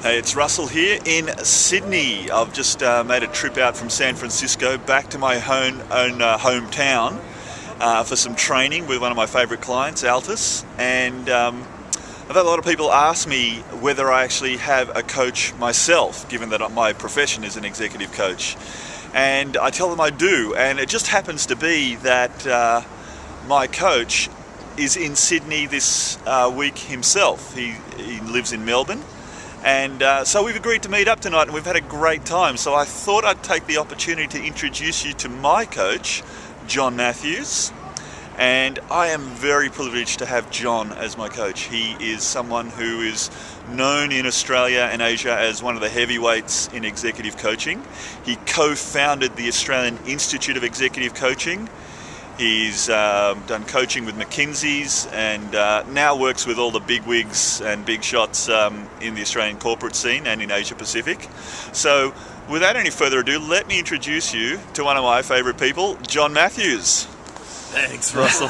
Hey, it's Russell here in Sydney. I've just made a trip out from San Francisco back to my hometown for some training with one of my favourite clients, Altus. And I've had a lot of people ask me whether I actually have a coach myself, given that my profession is an executive coach. And I tell them I do. And it just happens to be that my coach is in Sydney this week himself. He lives in Melbourne. And so we've agreed to meet up tonight, and we've had a great time. So I thought I'd take the opportunity to introduce you to my coach, John Matthews. And I am very privileged to have John as my coach. He is someone who is known in Australia and Asia as one of the heavyweights in executive coaching. He co-founded the Australian Institute of Executive Coaching. He's done coaching with McKinsey's and now works with all the bigwigs and big shots in the Australian corporate scene and in Asia Pacific. So without any further ado, let me introduce you to one of my favourite people, John Matthews. Thanks, Russell.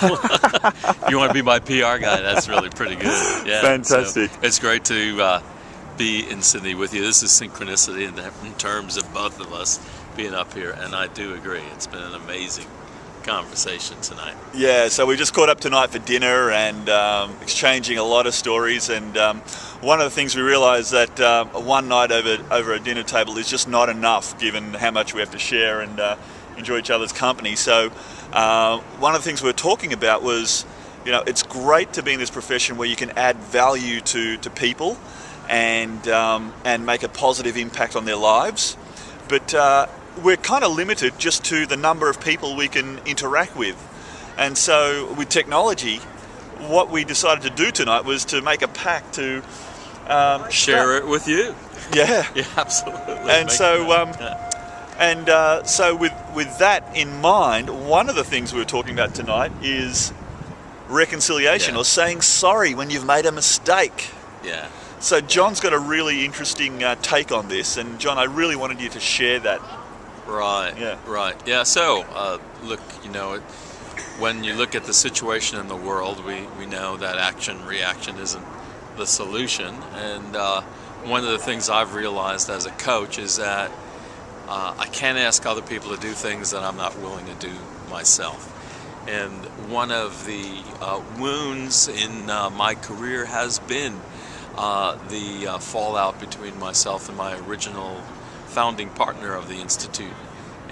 You want to be my PR guy? That's really pretty good. Yeah, fantastic. So it's great to be in Sydney with you. This is synchronicity in terms of both of us being up here, and I do agree. It's been an amazing conversation tonight. Yeah, so we just caught up tonight for dinner and exchanging a lot of stories, and one of the things we realised that one night over a dinner table is just not enough given how much we have to share and enjoy each other's company. So one of the things we were talking about was, you know, it's great to be in this profession where you can add value to people and make a positive impact on their lives, but we're kind of limited just to the number of people we can interact with. And so with technology, what we decided to do tonight was to make a pact to share it with you. Yeah. Yeah, absolutely. And so with that in mind, one of the things we were talking about tonight is reconciliation, or saying sorry when you've made a mistake. Yeah. So John's got a really interesting take on this, and John, I really wanted you to share that. Right. Yeah. Right. Yeah. So, look, you know, when you look at the situation in the world, we know that action-reaction isn't the solution. And one of the things I've realized as a coach is that I can't ask other people to do things that I'm not willing to do myself. And one of the wounds in my career has been the fallout between myself and my original founding partner of the Institute.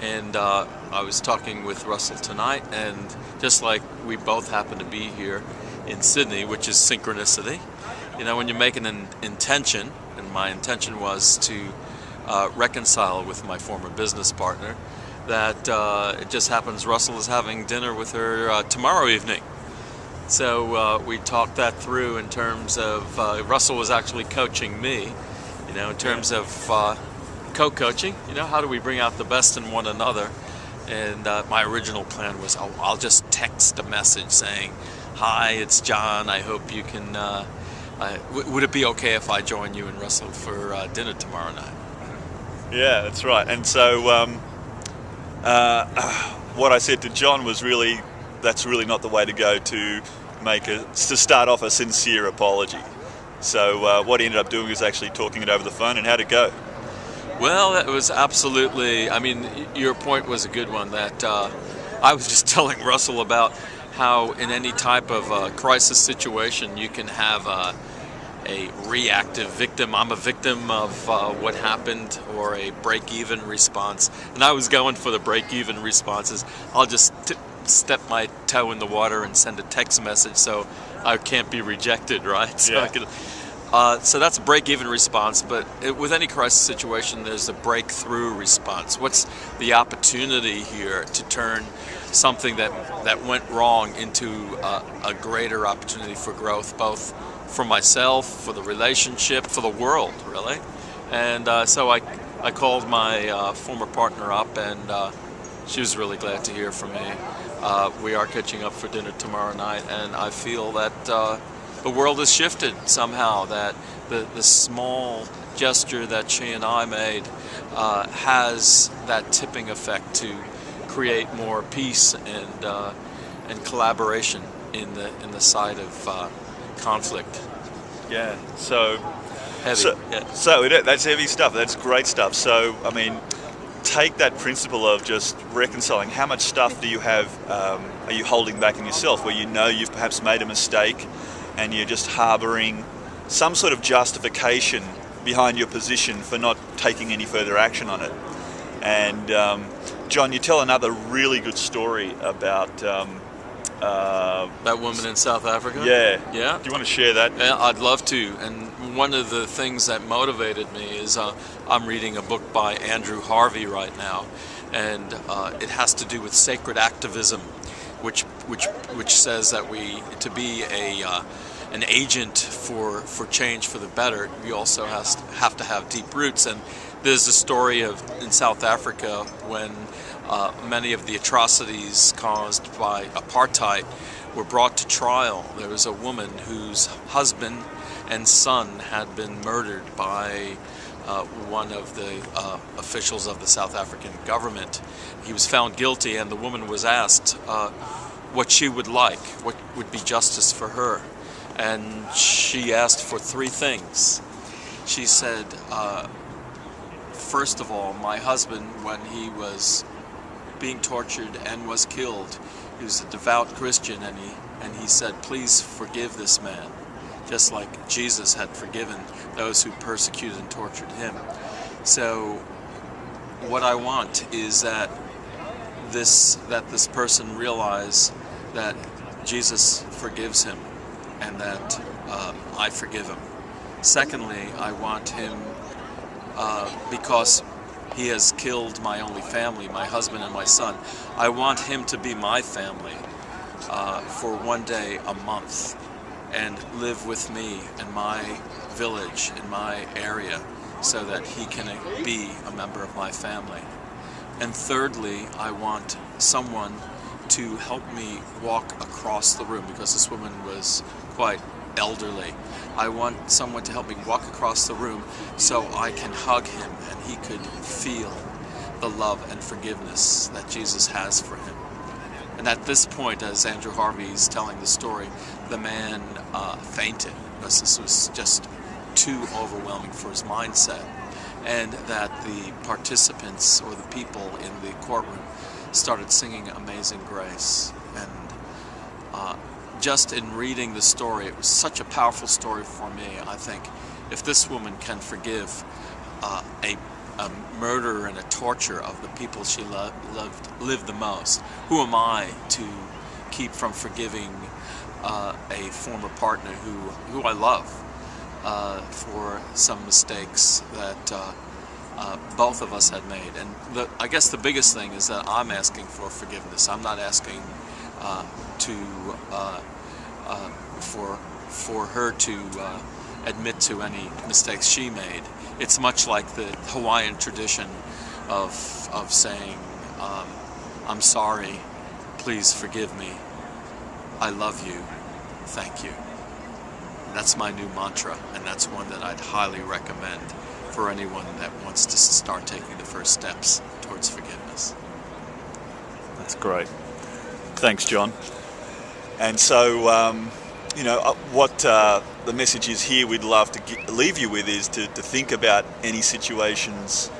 And I was talking with Russell tonight, and just like we both happen to be here in Sydney, which is synchronicity, you know, when you're making an intention, and my intention was to reconcile with my former business partner, that it just happens Russell is having dinner with her tomorrow evening. So we talked that through in terms of Russell was actually coaching me, you know, in terms of co-coaching, you know, how do we bring out the best in one another? And my original plan was, I'll just text a message saying, hi, it's John, I hope you can, would it be okay if I join you and Russell for dinner tomorrow night? Yeah, that's right. And so what I said to John was really, that's really not the way to go to start off a sincere apology. So what he ended up doing was actually talking it over the phone. And how'd it go? Well, that was absolutely, I mean, your point was a good one, that I was just telling Russell about how in any type of crisis situation you can have a reactive victim. I'm a victim of what happened, or a break-even response. And I was going for the break-even responses. I'll just step my toe in the water and send a text message so I can't be rejected, right? So yeah. So that's a break-even response, but with any crisis situation, there's a breakthrough response. What's the opportunity here to turn something that went wrong into a greater opportunity for growth, both for myself, for the relationship, for the world, really? And so I called my former partner up, and she was really glad to hear from me. We are catching up for dinner tomorrow night, and I feel that the world has shifted somehow, that the small gesture that she and I made has that tipping effect to create more peace and collaboration in the side of conflict. Yeah. So Heavy. That's heavy stuff. That's great stuff. So, I mean, take that principle of just reconciling. How much stuff do you have, are you holding back in yourself, where you know you've perhaps made a mistake and you're just harboring some sort of justification behind your position for not taking any further action on it. And John, you tell another really good story about that woman in South Africa? Yeah. Yeah? Do you want to share that? Yeah, I'd love to. And one of the things that motivated me is I'm reading a book by Andrew Harvey right now, and it has to do with sacred activism, which says that to be an agent for change for the better, we also have to have deep roots. And there's a story in South Africa when many of the atrocities caused by apartheid were brought to trial. There was a woman whose husband and son had been murdered by one of the officials of the South African government. He was found guilty, and the woman was asked what she would like, what would be justice for her. And she asked for three things. She said, first of all, my husband, when he was being tortured and was killed, he was a devout Christian, and he said, please forgive this man, just like Jesus had forgiven those who persecuted and tortured him. So what I want is that this person realize that Jesus forgives him, and that I forgive him. Secondly, I want him, because he has killed my only family, my husband and my son, I want him to be my family for one day a month and live with me in my village, in my area, so that he can be a member of my family. And thirdly, I want someone to help me walk across the room, because this woman was quite elderly. I want someone to help me walk across the room so I can hug him and he could feel the love and forgiveness that Jesus has for him. And at this point, as Andrew Harvey is telling the story, the man fainted, because this was just too overwhelming for his mindset, and that the participants, or the people in the courtroom, started singing Amazing Grace. And just in reading the story, it was such a powerful story for me. I think if this woman can forgive a murder and a torture of the people she lived the most, who am I to keep from forgiving a former partner who I love for some mistakes that both of us had made? And I guess the biggest thing is that I'm asking for forgiveness. I'm not asking for her to admit to any mistakes she made. It's much like the Hawaiian tradition of saying, I'm sorry, please forgive me, I love you, thank you. That's my new mantra, and that's one that I'd highly recommend for anyone that wants to start taking the first steps towards forgiveness. That's great. Thanks, John. And so, you know, what the message is here we'd love to leave you with is to think about any situations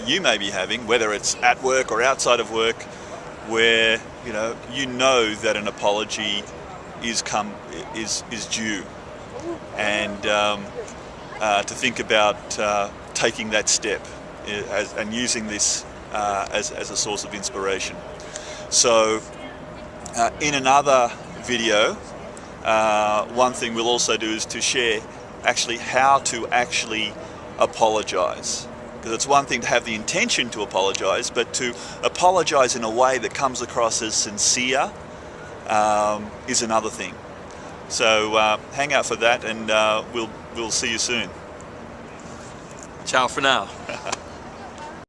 you may be having, whether it's at work or outside of work, where you know that an apology is due, and to think about taking that step and using this as a source of inspiration. So in another video, one thing we'll also do is to share actually how to actually apologize. Because it's one thing to have the intention to apologize, but to apologize in a way that comes across as sincere is another thing. So hang out for that, and we'll see you soon. Ciao for now.